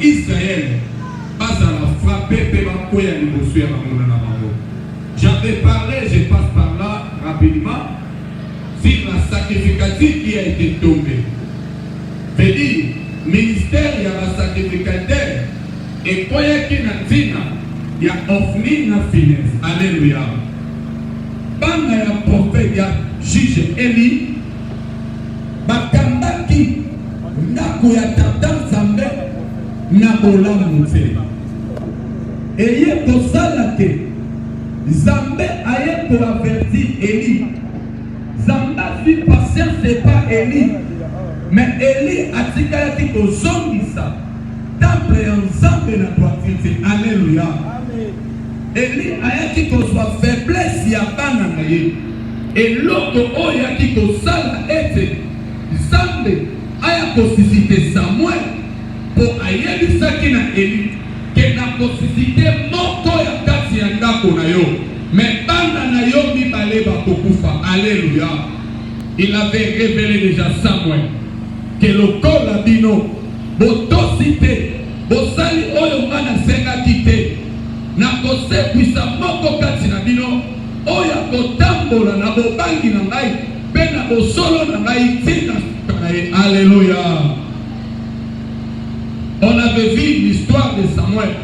Israël pas à la frapper j'avais parlé, je passe par là rapidement, sur la sacrificative qui a été tombée. Veut dire, ministère, il y a la sacrificateur, et quand il y a offrir la finesse. Alléluia. Banda ya prophète, ya juge Eli, bakambaki ndako ya tata Nzambe na bolamu te. Eye kosala te. Nzambe aye ko avertir Eli. Nzambe fi patience c'est pas Eli. Mais Eli atikaki kozongisa temple ya Nzambe na droiture. Alléluia. Eli ayaki kozwa faiblesse ya bana na ye. Eloko oyo ayaki kosala ete Nzambe aya kosisite Samuel po ayebisaki na Eli ke na kosisite moko ya kati ya ndako na yo. Mais bana na yo mibale bakokufa. Alléluia. Il avait révélé déjà Samuel que lokola bino botosite bosali oyo ngana sengaki te na kosekwisa moko kati na bino oyo kotambola na bobangi na ngai pe na bosolo na ngai tina. Alléluia. On avait vu l'histoire de Samuel.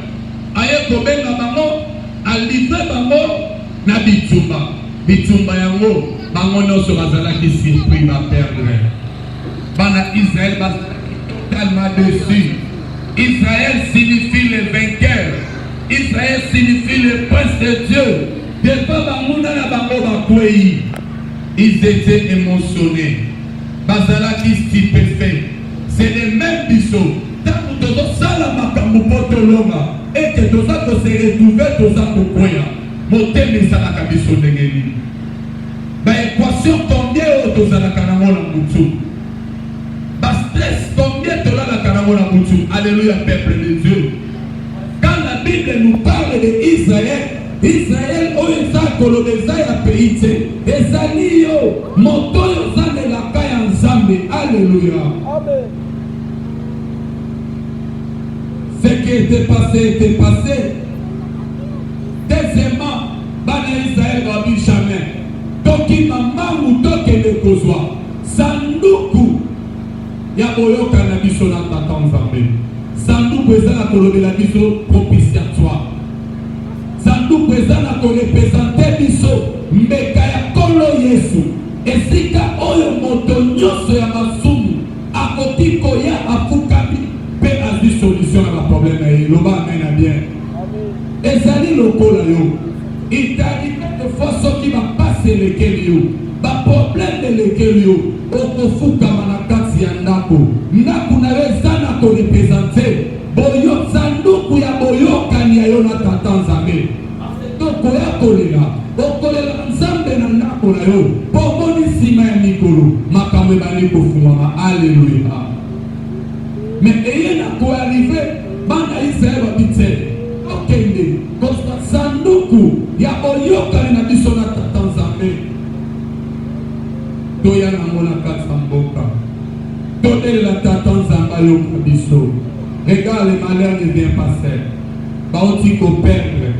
Aye kobenga bango a livré bango na bitumba. Bitumba yango bango nyonso bazalaki surpris ba perdre. Bana Israël bazalaki totalement dessus. Israël signifie le vainqueur. Israël signifie le prince de Dieu. Devant Bamunda na bango bakwei. Ils étaient émotionnés. Bazalaki stupéfait. C'est les mêmes bisous. Tant que tu as sala makambo potolonga et que tu as se retrouver tu as kokoya. Motem ezalaka biso ndenge nini. Ba équation combien tu as la kanamo na mutu. Ba stress combien tu as la kanamo na mutu. Alléluia peuple de Dieu. Quand la Bible nous parle de Israël, Israël oyo kolonisa ya pays te. Ezali yo moto yo zandela kaya Nzambe. Alléluia. Amen. Ce qui était passé. Deuxièmement, bana Israël va vivre jamais. Toki mama mutoke de kozwa. Sanduku ya boyoka na biso na tata Nzambe. Sanduku ezala kolobela biso propitiatoire. Sanduku ezala ko représenter biso mbeka ya kolo Yesu. Esika oyo moto nyonso ya masumu akoki koya afukami pe azwi solution à la problème et loba amena bien. Ezali lokola yo. Itali de force qui va passer lequel yo. Ba problème de lequel yo. Okofuka manakati ya ndako. Ndako na wezana ko représenter boyo sanduku ya boyoka ni yo na tata Nzambe. Toko ya kolela. Okolela Nzambe na ndako na yo. Pomoni sima ya mikolo. Makamwe bani kofungama. Alléluia. Mais ayez na ko arriver bana Israël babite. Okende. Kosta sanduku ya boyoka na biso na tata Nzambe. Toya na mona katsamboka. Todele la tata Nzambe yo biso. Regarde le malheur ne vient pas seul. Baoti ko perdre.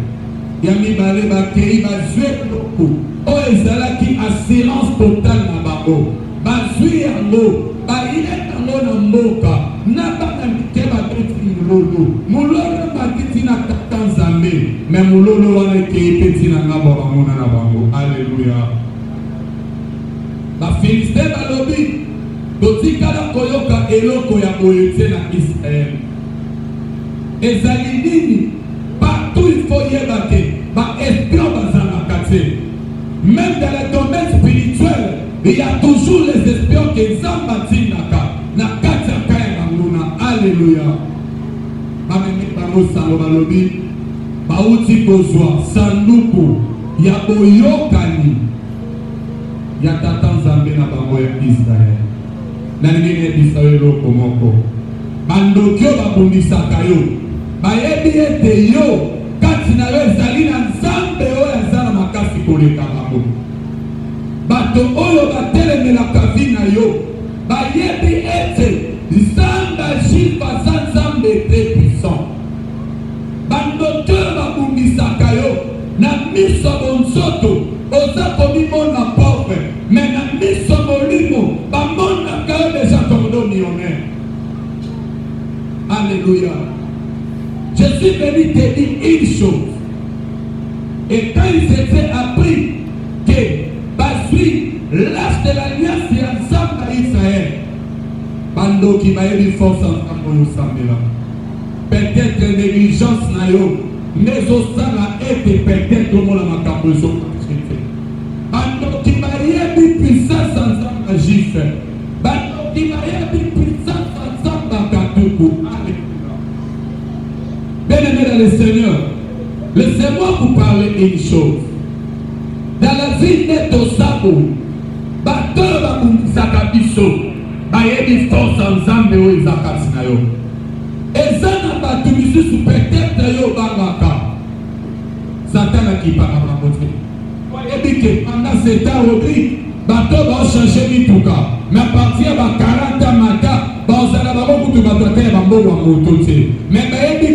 Yami bale bakei bazwe loko. O ezalaki assurance totale na bango. Bazwi yango. Baile yango na mboka. Na bana mike babeti mulolo. Mulolo batiti na tata Nzambe. Mais mulolo wana kei peti na ngabo bamona na bango. Alléluia. Ba Philistins balobi. Totikala koyoka eloko ya boyete na Israël. Ezali nini? Partout il faut y évacuer. Bah, espion bazalaka te. Même dans le domaine spirituel, il y a toujours les espions qui Nzambe naka. Na kati ya kaya banguna. Alléluia. Bamemi bango salo balobi. Bauti kozwa sanduku ya boyokani ya tata Nzambe na bango ya Israël. Na nini ebisa eloko moko. Bandokyo babundisaka yo. Bayebi ete yo kati na yo ezali na Nzambe oyo azala makasi koleka bango. Bato oyo batelemelaka vi na yo bayebi ete Nzambe ajipa za Nzambe te miso bonzoto oza komimona pauvre, mais na miso molimo bamonaka yo déjà comme millionnaire. Alléluia. Je suis venu te dire une chose. Et quand il s'était appris que Basui, l'âge de l'alliance et ensemble à Israël, Bando qui m'a eu force ensemble au Samela. Peut-être négligence na yo, mais au Sala était peut-être au monde à ma capozo. Bando qui m'a eu puissance ensemble à Jif. Bando qui m'a eu puissance ensemble à Katoukou. Bien-aimé dans le Seigneur, laissez-moi vous parler une chose. Dans la vie de Tosabo, Bateur Bakoumizaka Biso, Bayebi force ensemble au Izakasinayo. Et ça n'a pas tout mis sous peut-être yo Bangaka. Satan a qui parle à la montée. Voyez que pendant ce temps, Rodrigue, Bateur va changer Mitouka. Mais à partir de 40 ans, Mata, mais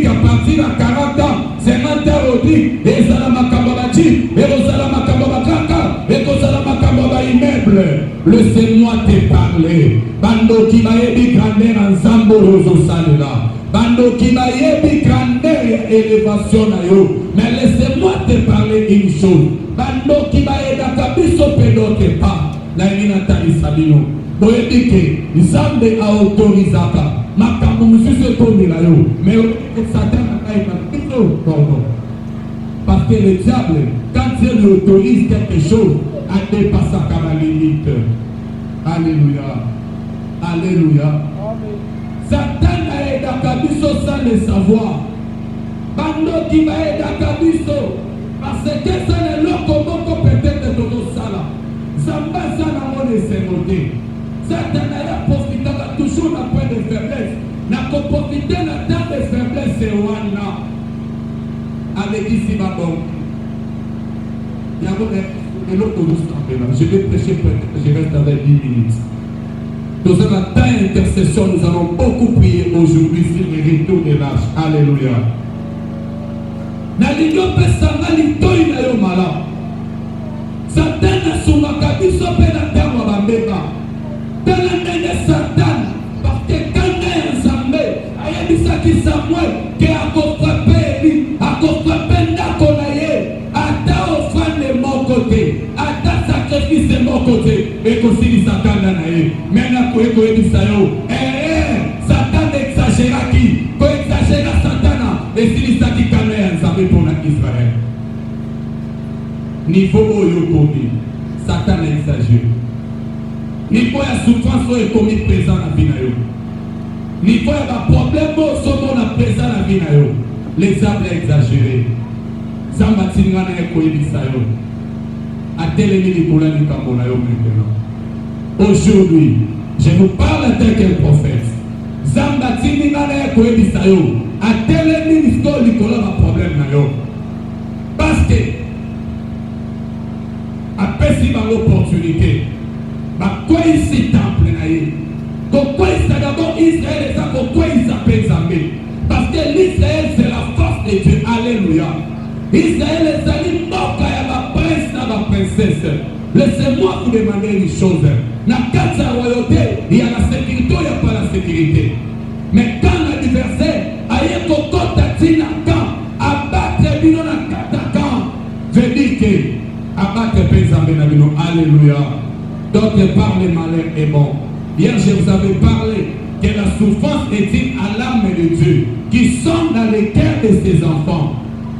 qu'à partir de 40 ans, c'est Mata Rodrigue, et Zalamakambabachi, et Rosalamakambabakaka, et Rosalamakambaba immeuble. Laissez-moi te parler. Bando qui m'a ébi grandeur en Zambo Roso Salela. Bando qui m'a ébi grandeur et élévation à yo. Mais laissez-moi te parler une chose. Bando qui m'a ébi kabiso pedote pas. La Ninatali Sabino. Boyebi que Nzambe a autorisaka. Makambo mususu ekomela yo. Mais Satan a pas plutôt pardon. Parce que le diable, quand il lui autorise quelque chose, a dépassé la limite. Alléluia. Alléluia. Satan a aidé Kabiso sans le savoir. Bando qui va aider Kabiso. Parce que ça n'est pas comme peut-être de tout ça là. Zamba ça n'a pas de s'émoter. Satan a profité toujours d'un point de faiblesse. N'a pas profité d'un temps de faiblesse c'est Wana. Avec ici ma bon. Il y a l'autre je vais prêcher peut-être, je reste avec 10 minutes. Dans un temps d'intercession, nous allons beaucoup prier aujourd'hui sur le retour de l'âge. Alléluia. Nalinyo pesanga litoi na yo mala. Satan a soumaka biso pe na terre bambeka. Tala ndenge Satan parce que quand il ensemble, ayebisaki Samuel que akofrape Eli, akofrape ndako na ye, ata offrande mon côté, ata sacrifice de mon côté, et kosili Satan na ye. Maintenant ko ekoyebisa yo, Satan exagéraki, ko exagéra Satana, et silisaki kana ya Nzambe pour Israël. Niveau oyo komi, Satan exagère. Niveau ya souffrance oyo komi présent na vie na yo. Niveau ya problème oyo na présent na vie na yo. Les âmes exagérés. Zamba tinga na ekoyebisa yo. Atelemi likolo ya likambo na yo maintenant. Aujourd'hui, je vous parle en tant que prophète. Zamba tinga na ekoyebisa yo. Atelemi likolo ya problème na yo. Parce que apesi ba l'opportunité. Quoi ici temple naïe? Pourquoi ça d'abord Israël et ça pourquoi il s'appelle Zambé? Parce que l'Israël c'est la force de Dieu. Alléluia. Israël est allé moka ya ba prince na ba princesse. Laissez-moi vous demander une chose. Na kata royauté, il y a la sécurité, il n'y a pas la sécurité. Mais quand l'adversaire aye kokota tina quand abattre bino na kata quand, je dis que abattre pe Zambé na bino. Alléluia. D'autres part le malheur est bon. Hier, je vous avais parlé que la souffrance est une alarme de Dieu qui sonne dans les cœurs de ses enfants.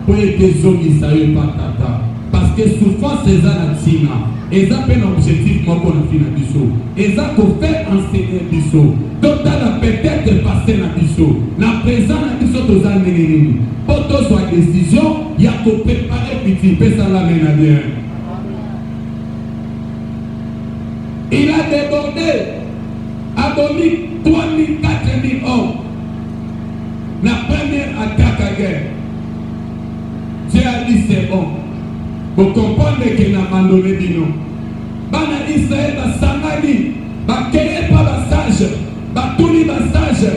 Pour être zombie, ça y est pas tata. Parce que souffrance, c'est un tina. Et ça fait un objectif, moi, qu'on a fait dans biso. Et ça, qu'on fait enseigner biso. D'autres, on peut-être passer dans biso. La présence dans biso, tous en nénénéné. Pour tous soit décision, il y a qu'on préparer petit peu ça la mène à bien. Il a débordé à 3000, 4000 hommes. La première attaque à guerre. Dieu a dit c'est bon. Vous comprenez qu'il n'a abandonné du nom. Bana Israël va s'angani, va créer pas la sage, va tourner la sage.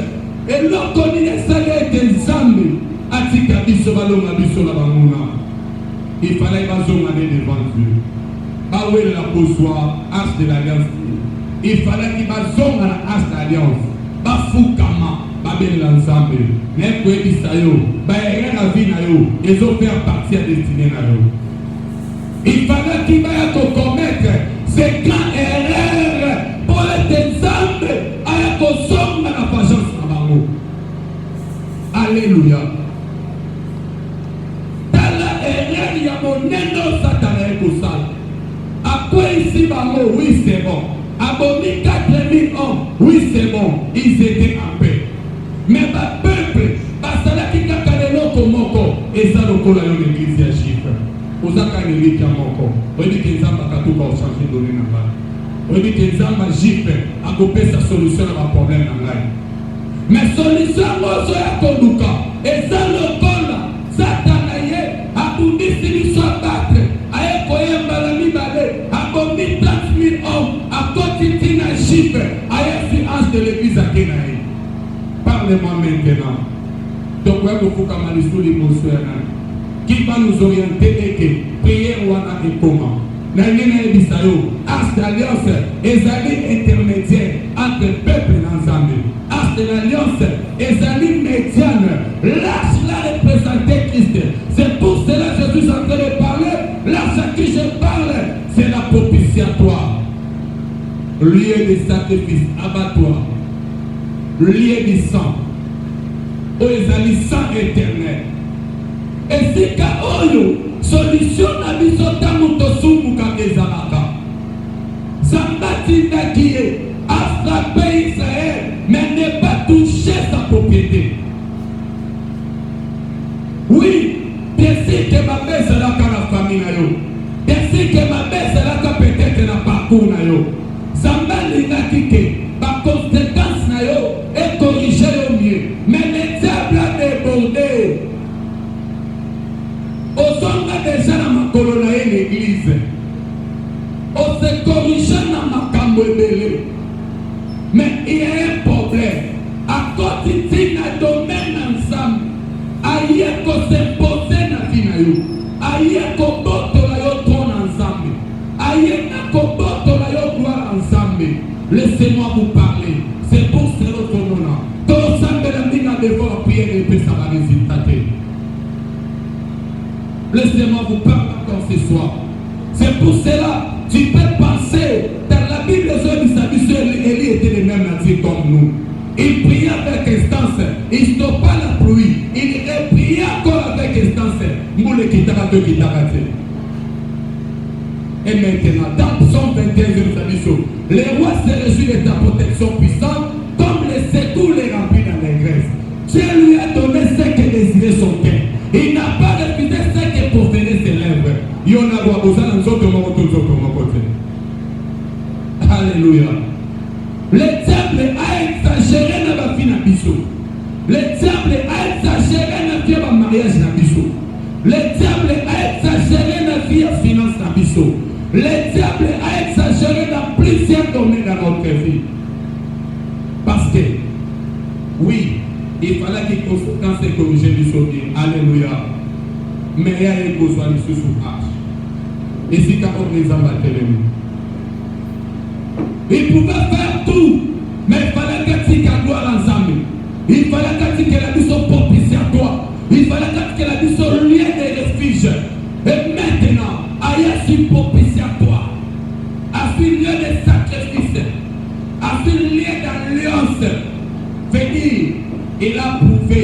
Et l'autre dit ça est des amis. Atika biso baloma biso la bamuna. il fallait aller devant Dieu. Où est la posoir, arche de l'alliance. Il fallait qu'il bazonge à la arche de l'alliance. Bafoukama, babel l'ensemble. N'est-ce Isayo, baerre la vie na yo, ils ont fait partie à destinée na yo. Il fallait qu'il vaya commettre ces grands erreurs pour les ensemble à la consomme de la patience na bango. Alléluia. Il y a mon énorme Satan et Koussal. À quoi ici, bango, oui, c'est bon. À Boni 4000 hommes, oui, c'est bon. Ils étaient en paix. Mais ma peuple, Basala qui a kalelo komoko, et ça, le col à l'église à chiffre. Aux académies qui a moko. On dit que Zamba a tout changé de l'une à on dit que Zamba Jip a coupé sa solution à ma problème en live. Mais solution, moi, je suis à Konduka. Et ça, le col, Satan. Abundisi soit battre, aye koyemba la mibale, abondi 30 000 hommes, à côté tina chiffre, aye influence de l'église à Kenaï. Parlez-moi maintenant. Donc, vous faut qu'on m'a dit l'émotion. Qui va nous orienter et que prière ou à et comment? N'ayez bisayo, as d'alliance, ezali intermédiaire entre le peuple et l'ensemble. As de l'alliance, ezali médiane, lâche la représenter Christ. C'est pour cela que je suis en train de parler. Lâche à qui je parle, c'est la propitiatoire. Lieu de sacrifice, abattoir. Lieu du sang. Où ezali sang éternel. Et c'est qu'à Oyo, solution à bisota mutosumu kabezalaka. Zambati Nakie a frappé Israël, mais n'est pas touché sa propriété. Oui, bien sûr que ma mère sera la famille na yo. Bien sûr que ma mère sera peut-être la parcours na yo. Zambali Nakike, ma conséquence na yo est corrigée au mieux. Mais le diable a débordé. Ozonga déjà na makolo na l'église. On se corrige dans makambo ebele. Mais il y a un problème. À côté de domaine ensemble, aïe ko s'imposer na vie na yo. Aïe ko boto la yo trône ensemble. Aïe na ko boto la yo gloire ensemble. Laissez-moi vous parler. C'est pour cela que nous avons. Tout ça me l'a devant la prière et puis ça va résulter. Laissez-moi vous parler encore ce soir. C'est pour cela que tu peux penser, dans la Bible, Élie était le même nature comme nous. Il priait avec instance, il ne stoppait pas la pluie, il priait encore avec instance. Et maintenant, dans Psaume 21, les rois se réjouissent de ta protection puissante, comme les secours les remplis dans les graisses. Dieu lui a donné ce que désirait son cœur. Il n'a pas refusé ce que proférait ses lèvres. Il y en a besoin d'un autre côté. Alléluia. Le diable a exagéré dans la vie de Bissot. Le diable a exagéré dans la vie de mariage de Bissot. Le diable a exagéré dans la vie de finance de Bissot. Le diable a exagéré dans plusieurs domaines dans notre vie. Parce que, oui, il fallait qu'il conséquence et corriger Bissot. Alléluia. Mais il y a une besoin de sous-souffrage. Et si tu as les hommes à télévision. Il pouvait faire tout, mais il fallait que tu aies ensemble. Il fallait que tu aies la mission propitiatoire. Il fallait que tu aies la mission lieu de refuge. Et maintenant, ailleurs sur propitiatoire, à ce lieu de sacrifice, à ce lieu d'alliance, venir, il a prouvé.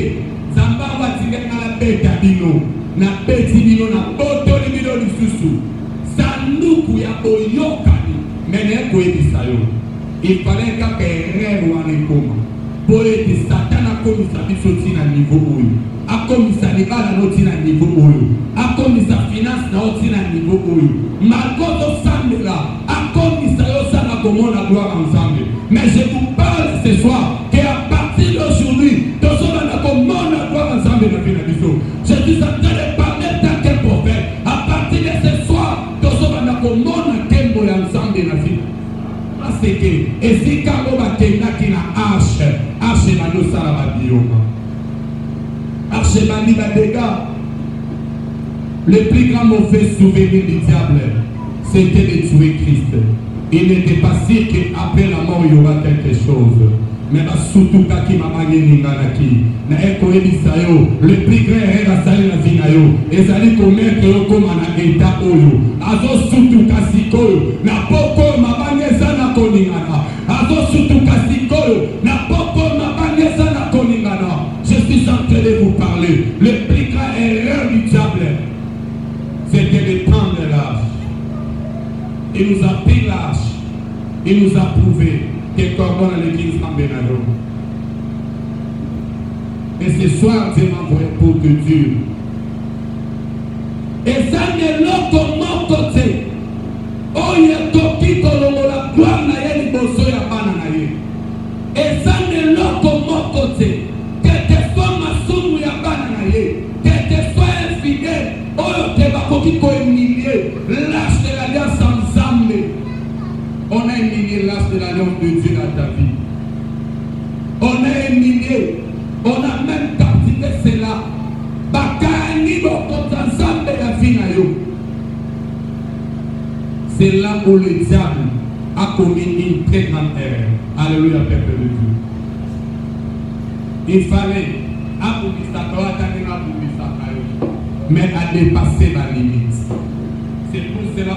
Zamba va tirer à la bête à Bino, na bête Bino, na boto de Bino du Soussou. Sanoukou ya oyokani. Il fallait que rêve ou un coma. Pour être Satan a commis sa vie à niveau où a commis sa libala à niveau où a commis sa finance à niveau où Malgré tout ça a commis sa yosana comme on a gloire ensemble. Mais je vous parle ce soir qu'à partir d'aujourd'hui, nous sommes comme on a gloire ensemble dans la vie de Bissot. Je suis en train de parler tant qu'un prophète. À partir de ce soir, nous sommes comme on a ensemble dans la vie. Et si Kabo Bakena qui na Arche Mano Sarabadioma. Arche Mani Badega. Le plus grand mauvais souvenir du diable, c'était de tuer Christ. Il n'était pas sûr qu'après la mort, il y aura quelque chose. Mais surtout, quand il m'a magné, le plus grand erreur à salir la vie, et ça dit qu'on met comme un état oyo. Azo surtout Kasikoyo, n'a pas comme ma bagnesa na koningana. Azo surtout Kasikoyo, n'a pas comme ma bagnesa na koningana. Je suis en train de vous parler. Le plus grand erreur du diable, c'était de prendre l'âge. Il nous a pris l'âge. Il nous a prouvé que comment l'église en Benado. Et ce soir, Dieu m'a envoyé pour te dire. Et ça n'est l'autre mon côté. Oh, il y a toki kolongo la gloire na ye liboso ya bana na ye. Et ça n'est l'autre mon côté. Quel que soit ma somme ya bana na ye, quel que soit infidèle, oh, te va koki ko humilier, lâche de l'alliance ensemble. On a humilié l'âge de l'alliance de Dieu dans ta vie. On a humilié. On a même captivé cela. C'est là où le diable a commis une très grande erreur. Alléluia, peuple de Dieu. Il fallait mais à dépasser la limite. C'est pour cela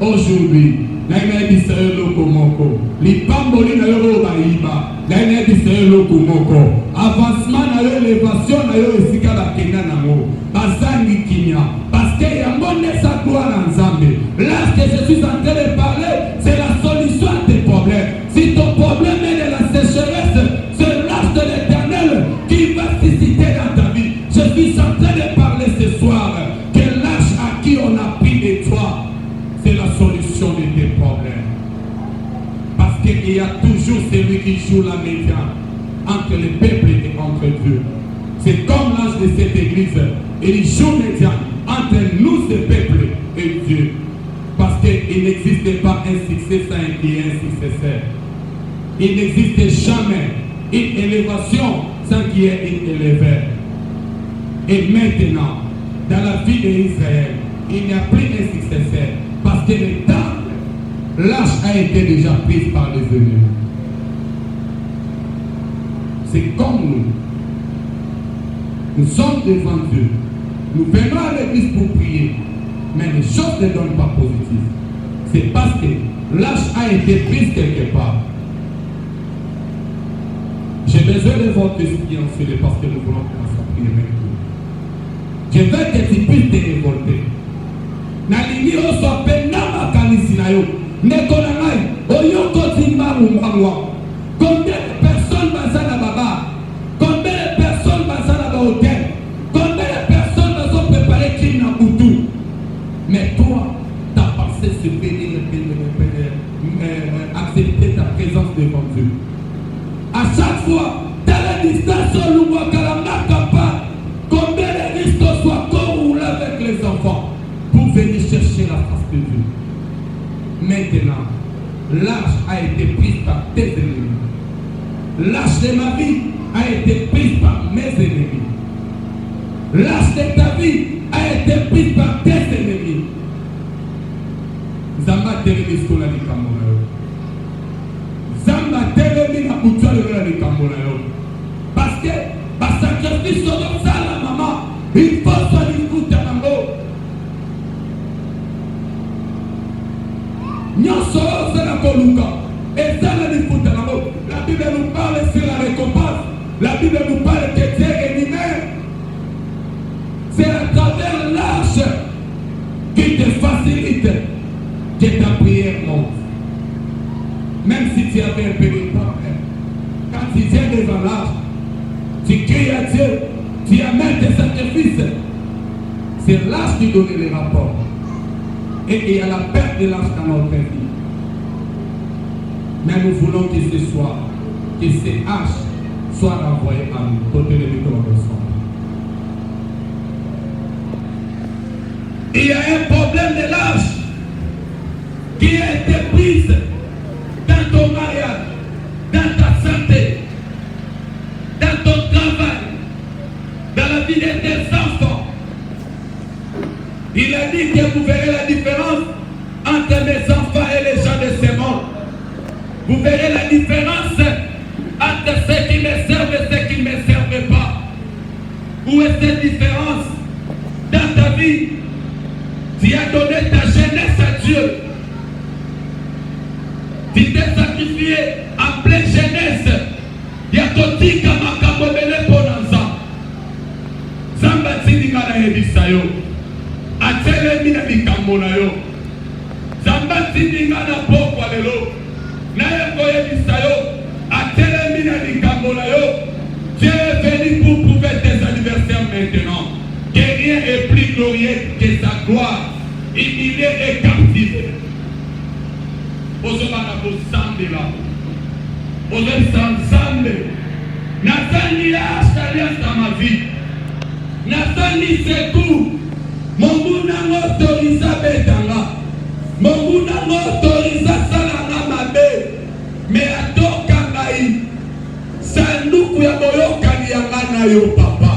aujourd'hui, naina bisere loko moko lipamboli na yo baiba naina bisere loko moko avancement na yo élévation na yo esika bakenda nango bazangi kinya parce que yango nesa gloire en Nzambe. Là que je suis en train de parler, c'est la solution à tes problèmes. Si ton problème est de la sécheresse, c'est l'âge de l'Éternel qui va susciter dans ta vie. Je suis en train de parler ce soir que l'âge à qui on a pris de toi, c'est la solution de tes problèmes. Parce qu'il y a toujours celui qui joue la médiane entre le peuple et entre Dieu. C'est comme l'âge de cette église. Il joue médiane entre nous, ce peuple, et Dieu. Parce qu'il n'existe pas un succès sans un successeur. Il n'existe jamais une élévation sans qu'il y ait une éleveur. Et maintenant, dans la vie d'Israël, il n'y a plus un successeur. Parce que le temple, l'âge a été déjà pris par les ennemis. C'est comme nous. Nous sommes devant Dieu. Nous venons à l'église pour prier. Mais les choses ne donnent pas positives. C'est parce que l'âge a été pris quelque part. J'ai besoin de votre esprit en ce parce que nous voulons commencer à prier maintenant. Je veux que tu puisses te révolter. Nalingi oso pena makanisi na yo nekona ngai oyoko timba mumangwa. Combien de personnes basana baba, combien de personnes basana ba hôtel, combien de personnes basont préparer crime na Boutou. Mais toi, tu as passé ce béni, accepter ta présence devant Dieu. À chaque fois, dans la distance, on nous voit qu'à la marque, combien de risques soient roulés avec les enfants pour venir chercher la face de Dieu. Maintenant, l'âge a été pris par tes ennemis. L'âge de ma vie a été pris par mes ennemis. L'âge de ta vie a été pris par tes ennemis. Zamba telemi skola ni kamona yo. Zamba telemi na kutua le ni kamona yo. Parce que par sacrifice de ça la maman, il faut soit discuter nango. Nyoso c'est la koluka. Et ça la discuter nango. La Bible nous parle sur la récompense. La Bible nous parle que Dieu est humain. C'est à travers l'âge qui te facilite que ta prière monte. Même si tu avais un peu de problème, quand tu viens devant l'âge, tu cries à Dieu, tu amènes tes sacrifices. C'est l'âge qui donne les rapports. Et il y a la perte de l'âge dans notre vie. Mais nous voulons que ce soit, que ces âges soient renvoyés à nous. Côté le micro ensemble. Il y a un problème de l'âge qui a été prise dans ton mariage, dans ta santé, dans ton travail, dans la vie de tes enfants. Il a dit que vous verrez la différence entre mes enfants et les gens de ce monde. Vous verrez la différence entre ceux qui me servent et ceux qui ne me servent pas. Où est cette différence? Dans ta vie, tu as donné ta jeunesse à Dieu. Tu t'es sacrifié en pleine jeunesse. Yakotika makabobele ponanza. Zamba tindinga na yebisa yo. Atele mina mikambo na yo. Zamba tindinga na pokwa lelo. Na yeko yebisa yo. Atele mina mikambo na yo. Dieu est venu pour prouver tes anniversaires maintenant. Que rien est plus glorieux que sa gloire. Humilié et captivé. Ozobana bosande la. Ensemble. Natani alliance dans ma vie. Natani secours. Mungu na autorisa betanga. Mungu na autorisa salanga mabe. Me atoka ngai. Sanduku ya boyokani yanga na yo papa.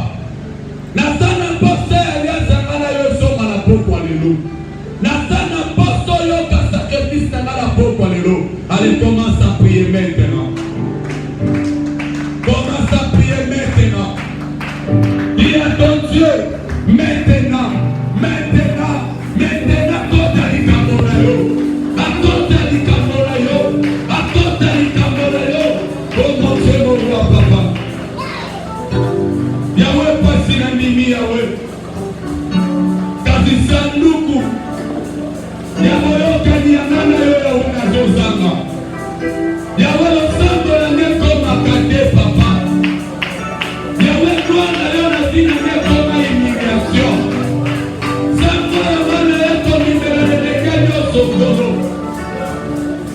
Natana poste alliance na yo soma na pokwa lelo. Natana poste yo ka sacrifice na la pokwa lelo. Allez, commence à prier maintenant. Commence à prier maintenant. Dis à ton Dieu, maintenant, maintenant, maintenant, kota likamorayo, akota likamorayo, akota likamorayo. Oh mon Dieu, mon roi, papa. Yahweh pasi na mimi Yahweh. Kazi sanduku. Yahweh okani yangana yo Yahweh nazozanga. Yahweh losambo na neko makate papa. Yahweh kwa na yo na vina neko ma immigration. Sambo ya wana yako mimela nenekani o sokolo.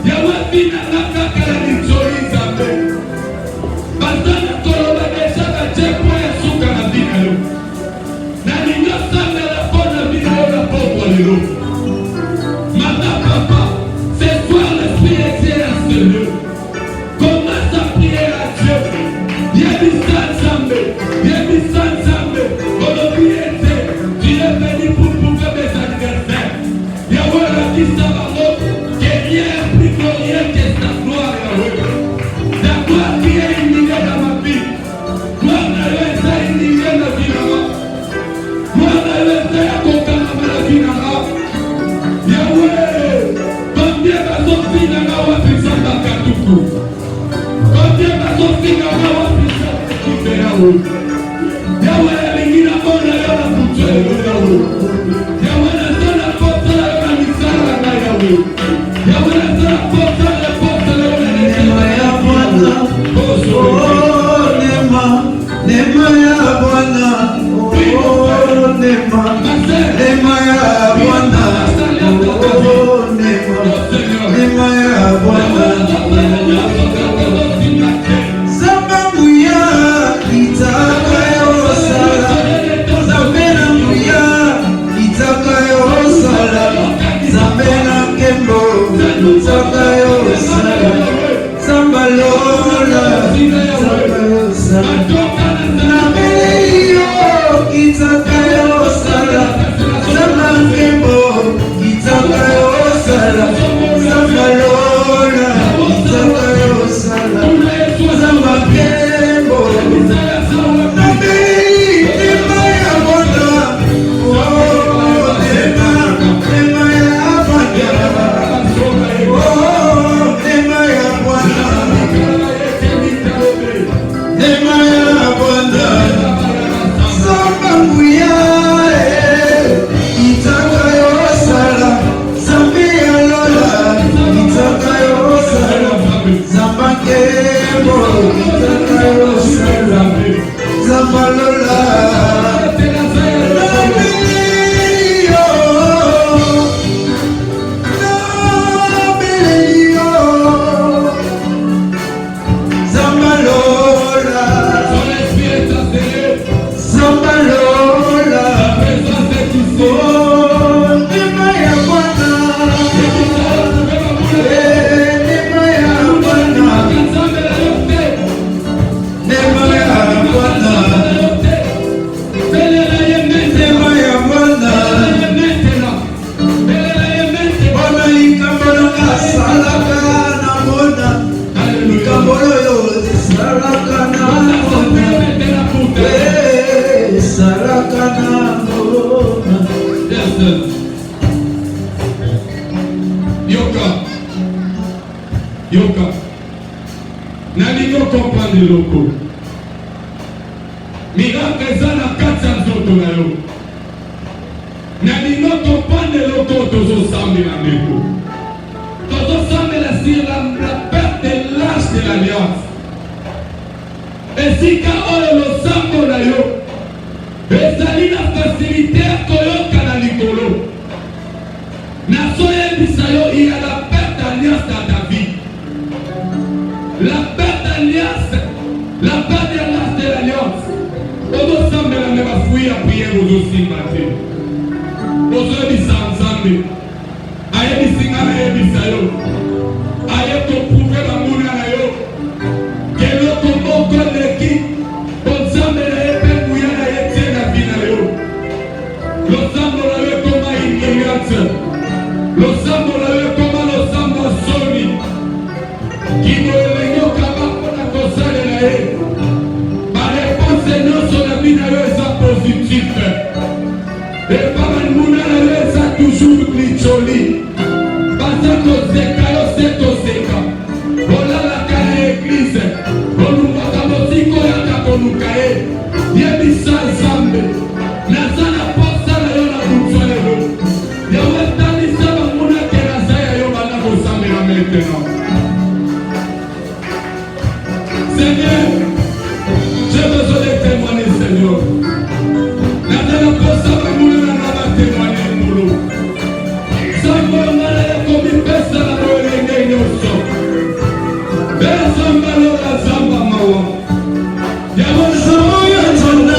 Yahweh vina nakaka la nitsoli zambe. Basana koloba nesha ka chepo ya suka na vina yo. Na ninyo sambe la kona vina yo na popo lelo. Mata papa, ce soir l'esprit exerce de Dieu. Commence à prier à Dieu. Yébissan Zambé, Yébissan Zambé, Olobiete, tu es venu pour prouver mes anniversaires. Yahweh a dit ça, que rien n'est plus glorieux que ta gloire, Yahweh. Ta gloire qui est humiliée dans ma vie. Moi, je vais humilier la vie là-bas. Moi, je vais accompagner la vie là-bas. Yahweh, combien va sortir dans la voie puissante à Katoukou? Combien va sortir dans la voie puissante à Katoukou? Yahweh, les gens vont aller à la bouture, Yahweh. Yahweh, la porte à la misère, Yahweh. Yahweh, la porte à la porte à la miracle eza na kati ya nzoto na yo. Na linoto pande loko tozosambela ndeko. Tozosambela sur la perte de l'âge de l'alliance. Esika oyo losambo na yo ezali na facilité ya koyoka na likolo. Nazoyebisa yo, il y a la perte d'alliance dans ta vie. La perte d'alliance, la perte de l'alliance. Tozosambela me bafui ya prière ozosimba te. Ozoyebisa Nzambe. Ayebisinga na yebisa yo. Aye koprouve bamuna na yo. Keloko moko leki. Nzambe na ye mpe nguya na ye tie na vi na yo. Losambo na yo ekoma ignorance. Losambo na yo ekoma losambo soni. Kino elengi okaba mpona kosalela ye. Bareponse nyonso na vi na yo eza positif. Ebamamuna na yo eza toujours licholi. Baza kozeka yo se toseka. Olalaka na eglize. Olungaka mosiko yaka koluka ye. Yebisa Nzambe. Naza na posa na yo na butwa lelo. Yawe etalisa bamuna ke naza ya yo bana kosambela maintenant. Seigneur, j'ai besoin de témoigner, Seigneur. Naza na posa bamuna na ba témoigner mulu. Sambo ngala ya komi pesa na yo lenge nyoso. Bezamba lo la zamba mawa. Yawe Soya chonda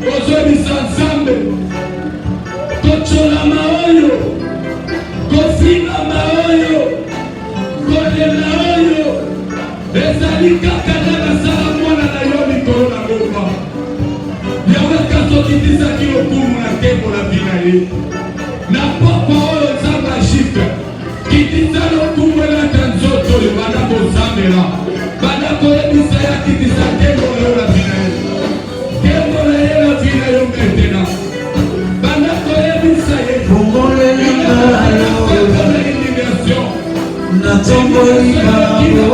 kozwebisa nzambe, kocholama oyo, kofingama oyo, kolela oyo, ezali kaka na basala mwana na yo likolo na ngomba. Yawe kazokitisaki lokumu na tembo na bina ye. Na pokwa oyo nzambe ashifte, kitisa lokumu elata nzoto oyo bana kozambela, bana koyebisa ya kitisa tembo na yo na bina ye. Tembo na ye na bina yo metena. Bana koyebisa ye. Fungoleli ngalo, natongoli ngalo,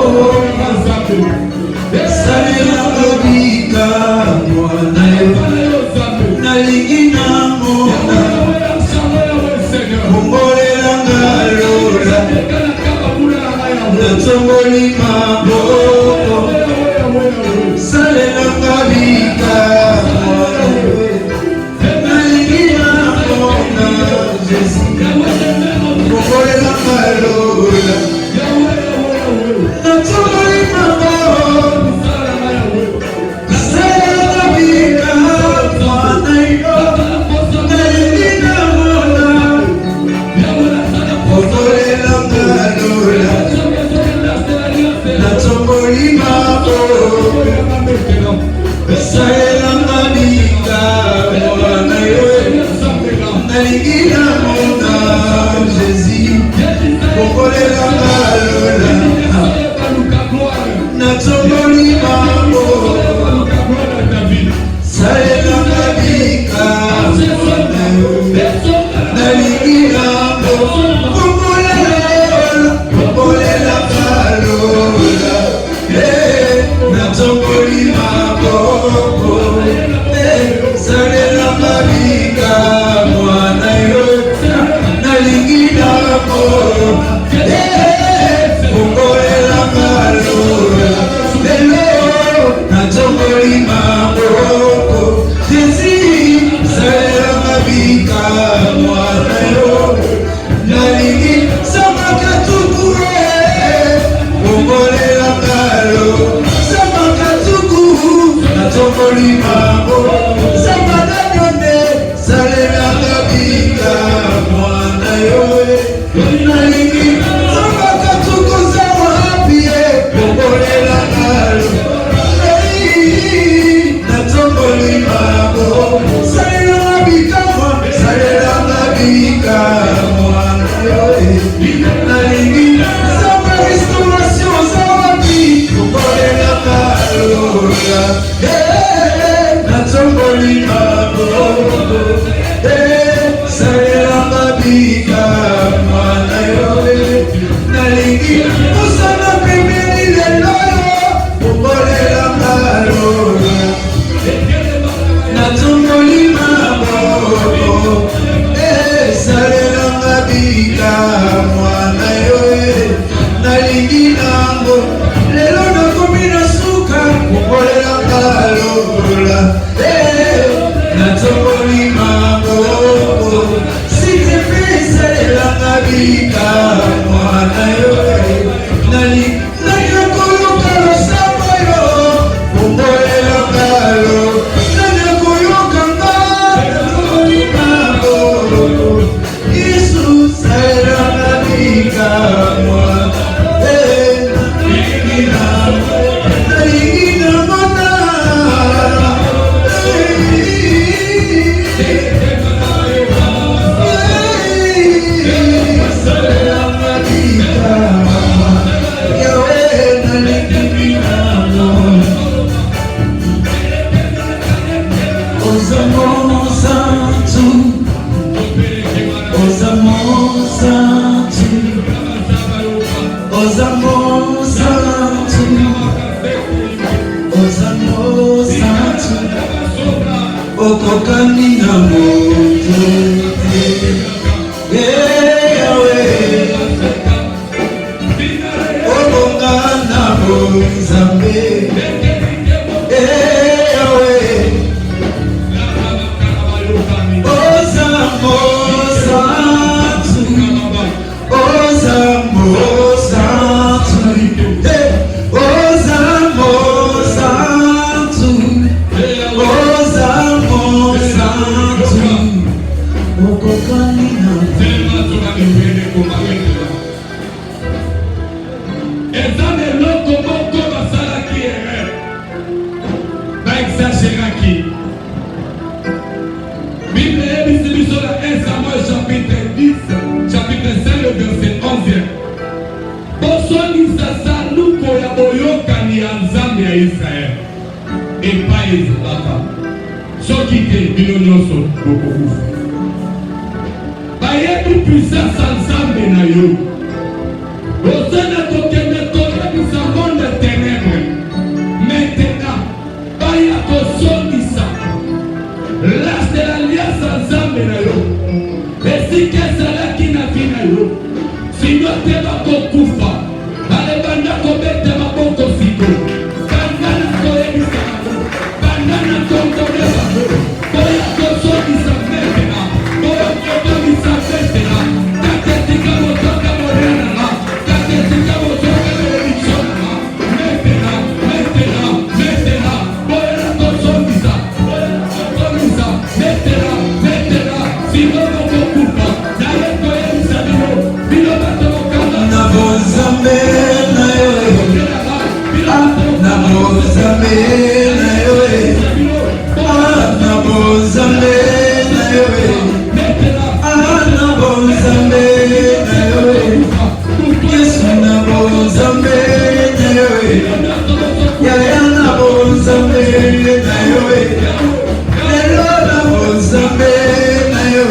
salela ngobika mwana yo, nalingi namona. Fungolela ngalo, natongoli ngalo, salela ngobika mwana yo, nalingi namona. Fungolela ngalo, natongoli ngalo, salela ngobika mwana yo, nalingi namona. Fungolela ngalo, natongoli ngalo, salela ngobika mwana yo, nalingi namona. Jésus, fungolela ngalo, natongoli ngalo, salela ngobika mwana yo, nalingi namona. Fungolela ngalo, natongoli ngalo, salela ngobika mwana yo, nalingi namona. Fungolela ngalo, natongoli ngalo, Jésus, salela ngobika mwana yo, nalingi samakatuku. Fungolela ngalo, samakatuku, natongoli ngalo, samadanyone, salela ngobika mwana yo, nalingi samakatuku zawapie. Fungolela ngalo, natongoli ngalo, salela ngobika mwana, salela ngobika mwana yo, nalingi sama restauration zawapi. Fungolela ngalo, natongoli ngalo, salela ngobika mwana yo, nalingi osana pembeni lelo yo. Fungolela ngalo, natongoli ngalo, salela ngobika mwana yo, nalingi nango lelo nakomi na suka. Fungolela ngalo, natongoli ngalo, sitepe salela ngobika mwana yo, nakoyoka losambo yo. Fungolela ngalo, nakoyoka nga, natongoli ngalo, Yesu, salela ngobika mwana, nalingi namona. Okokani na moto Yahweh, obonga na bonzambe Yahweh, ozambo santu, ozambo santu, ozambo santu, ozambo santu okokani na tellement tunanipende kumaketela ezana eloko moko basalaki erreur baexageraki Bible ebisi biso na 1 Samuel chapitre 10 chapitre 5 le verset 11 bosonisa sanduku ya boyokani ya Nzambe ya Israel epai ezalaka soki te bino nyonso bokokufa bayebi puissance ya Nzambe na yo ozana kokende kolabisa monde ténèbre maintenant baya kosongisa l'âge de l'alliance ya Nzambe na yo esika ezalaki na vi na yo sino te bakokufa balebanda kobeta maboko siko banda na koyebisa bango banda na kongole bango boya kosongisa metena boya kotongisa metena kaketika botoka morenanga kaketika botoka moremisonanga metena boya na kosongisa metena sino bokokufa naye koyebisa bino bato na bonzambe na yo na bonzambe na yo na bonzambe na yo na bonzambe na yo Yesu na bonzambe na yo yaya na bonzambe na yo lelo na bonzambe na yo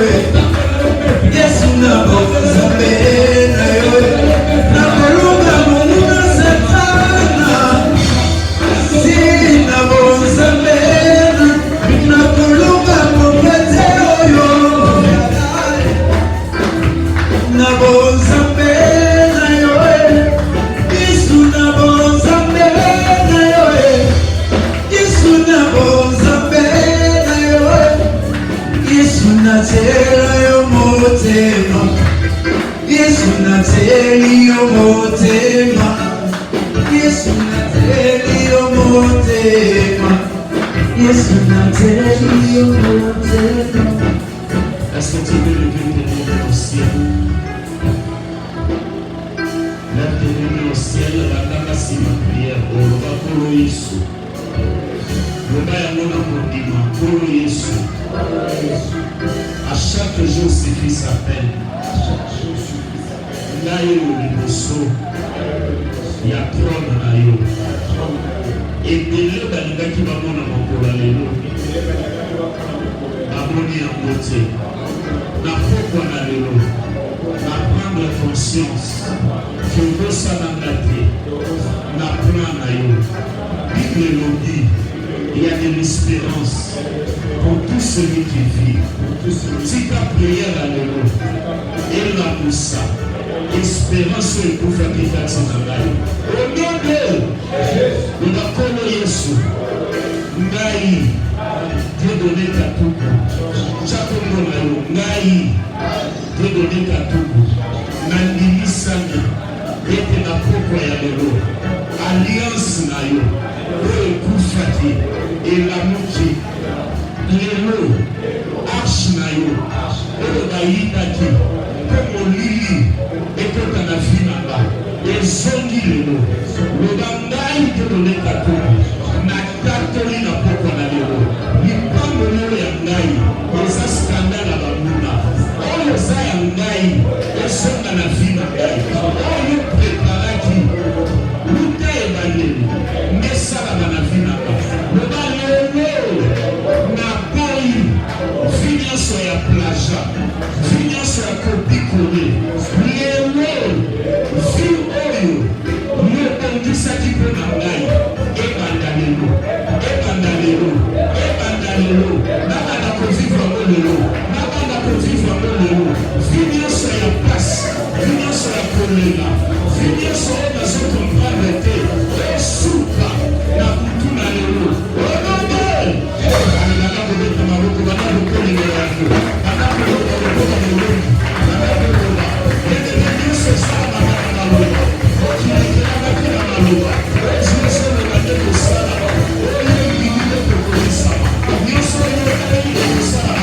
Yesu na bonzambe na yo na kolunga monguna satana si na bonzambe na kolunga mongete oyo na bonzambe na yo Yesu na bonzambe na yo Yesu na bonzambe na yo Yesu na tera yo motema Yesu na teri yo motema Yesu na teri yo motema Yesu na teri yo motema. Est-ce que tu peux lever tes mains au ciel? Lève tes mains au ciel, la table si ma prière, au roi pour Yesu. Le bain à mon amour, pour Yesu. À chaque jour suffit sa peine. Là, il y a liboso, il y a trône na yo. Et délai balingaki bamona makola lelo. Bamoni en beauté. Na pokwa na lelo. Na prendre conscience. Que bosa na ngate. Na plan na yo. Bible lobi. Il y a de l'espérance pour tout celui qui vit. Si ta prière à l'élo, et la moussa, espérance et pour faire qu'il fasse son travail. Au nom de nous avons Yesu, Ngai, Dieu donné ta tout. Chaque mot, Ngai, Dieu donné ta tout. Nandini Sani, et na poko ya l'élo. Alliance na yo. Ekufati elamuki lelo arche na yo oyo bayitaki mpe molili ekota na vi na nga ezongi lelo loba ngai te loleka tobi natatoli na pokwa na lelo lipamboli oyo ya ngai eza skandale ya bamuna oyo eza ya ngai ezonga na vi na ngai oyo preparaki luta ebandeli mesala na vi na nga loba lelo na boyi vi nyonso ya plaja vi nyonso ya kopikole lelo vi oyo yobongisaki mpo na ngai ebanda lelo nakanda kovivre yango lelo nakanda kovivre yango lelo vi nyonso ya pasi vi nyonso ya kolela vi nyonso oyo nazokomprendre te esuka na kutu na lelo onobe alingaka kobeta maboko bana lokolinga yango bana koloko lokola molongi bana koloba etele nyonso esalamaka na maloba okilekelakaki na maloba eziosoloba te kosala oyo ebili te kokolisama nyonso oyo ekali kosala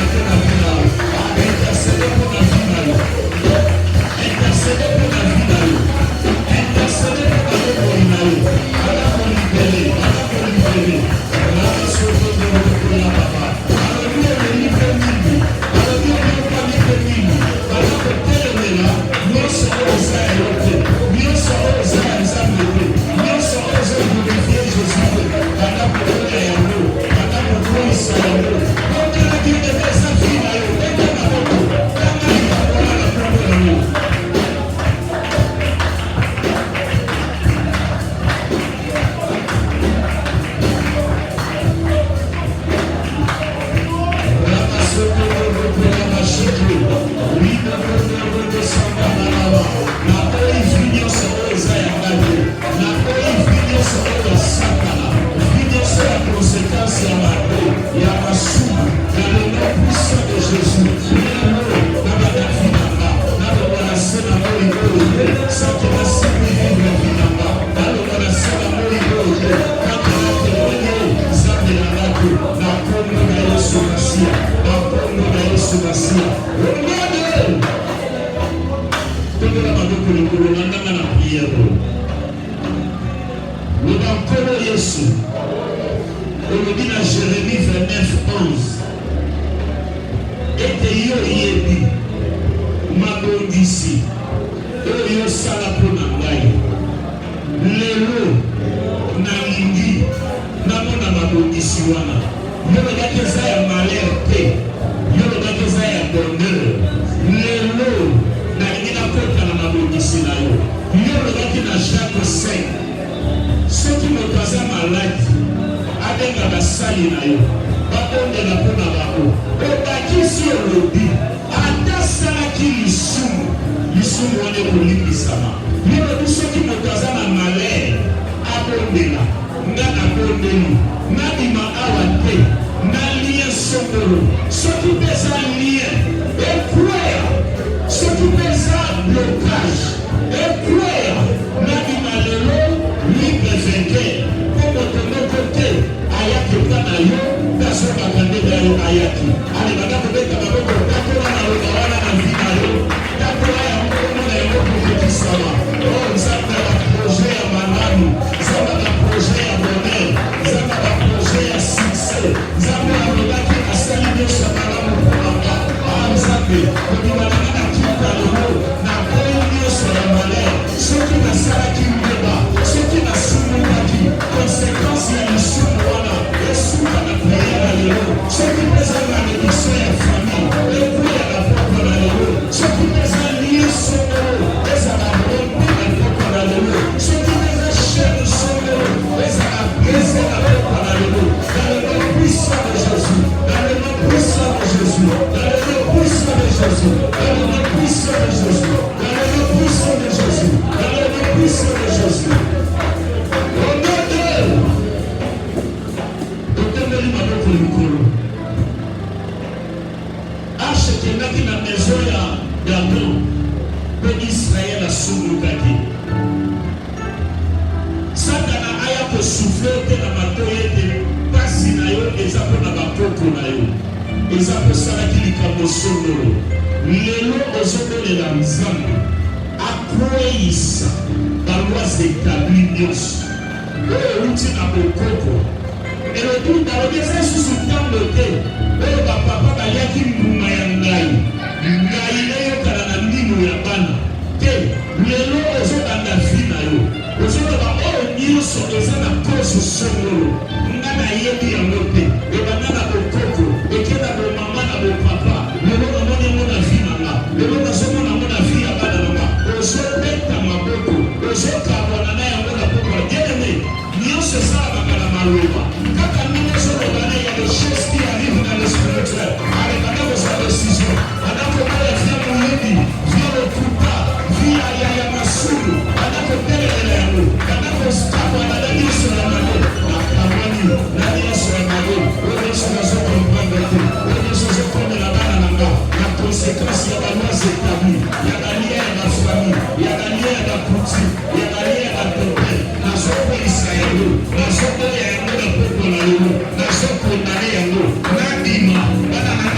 Nasoko ya yango, nasoko na yango, nadima, bana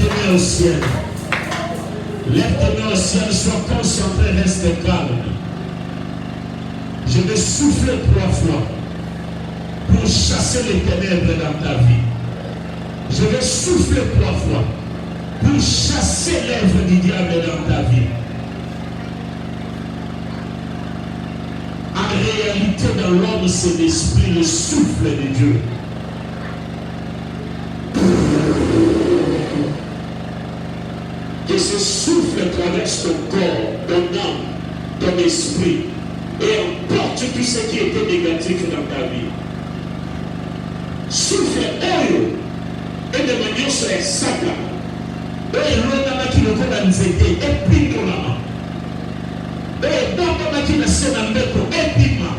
tes mains au ciel. Lève tes mains au ciel, sois concentré, reste calme. Je vais souffler 3 fois pour chasser les ténèbres dans ta vie. Je vais souffler 3 fois pour chasser l'œuvre du diable dans ta vie. En réalité, dans l'homme, c'est l'esprit, le souffle de Dieu. Que ce souffle traverse ton corps, ton âme, ton esprit et emporte tout ce qui était négatif dans ta vie. Souffle oyo et de manière sur un sac. Et l'on a qui le connaît et puis nous là. Et dans le qui na scène en beko et puis ma.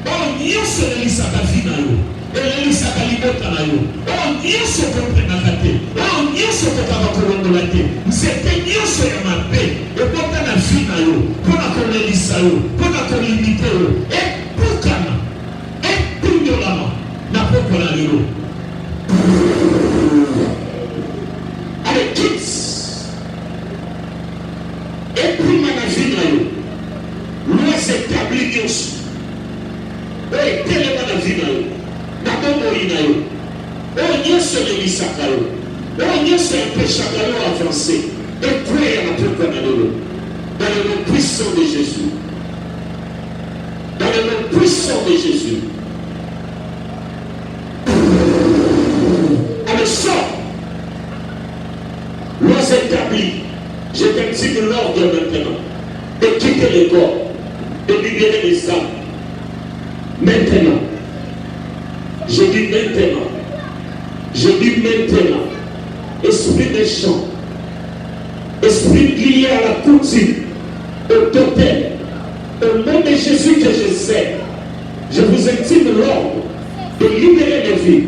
On y se relise à la vie na yo. Et relise à la liberté na yo. On y se comprend na kate. On y se kokaba kolongo la te. C'était y se ya mabe. Et pour ta na vie na yo. Pour na kolelisa yo. Pour na kolimite yo. Et pour kana. Et puis nous là. Na poko na yo. Allez, quitte. Et puis ma na vie na yo. Loi s'établit aussi. Et tellement la vie na yo. Na bongo ina yo. On y est sur les misakayo. On y est sur un péchakayo avancé. Et croyez à la poko na yo. Dans le nom puissant de Jésus. Dans le nom puissant de Jésus. Allez, sors. Loi établie. Je t'exige l'ordre maintenant de quitter le corps, de libérer les âmes. Maintenant. Je dis maintenant. Je dis maintenant. Esprit méchant. Esprit lié à la coutume, au totem. Au nom de Jésus que je sais. Je vous intime l'ordre de libérer les vies.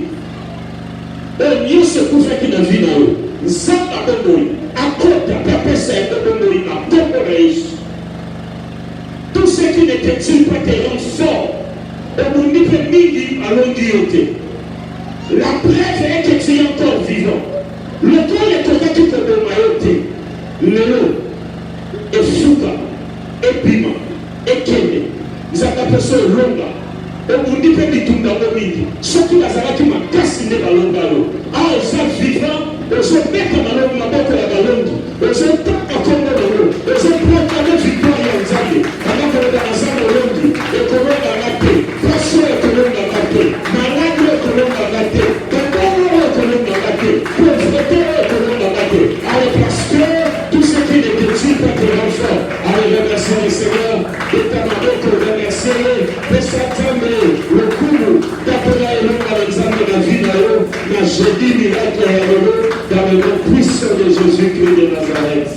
On y se couvre qui n'a vie dans eux. Zamba Bongori, à côté, papa c'est Bongori, à Bongori. Tout ce qui n'était-il pas te rend fort, on nous dit que midi à l'ondioté. La preuve est que tu es encore vivant. Le corps est correct qui te donne maïoté. Léo, et Fouka, et Bima, et Kene. Nous avons appelé ça Longa. On nous dit que tu es dans le midi. Ce qui a été ma casse dans le Longa. Ah, on s'est vivant. On se met comme un homme, on se met comme un homme, on se proclame victoire en Zambie. Alors qu'on est dans la salle de Londi, et qu'on est dans la paix, passion et qu'on est dans la paix, malade et qu'on est dans la paix, tabou et qu'on est dans la paix, pauvreté et qu'on est dans la paix. Allez, parce que tout ce qui n'est que tu peux te renforcer. Allez, remercier le Seigneur, et ta maman pour remercier, et Satan, le coup d'appeler l'examen de la vie dans l'eau, mais j'ai dit miracle dans le nom puissant de Jésus-Christ de Nazareth.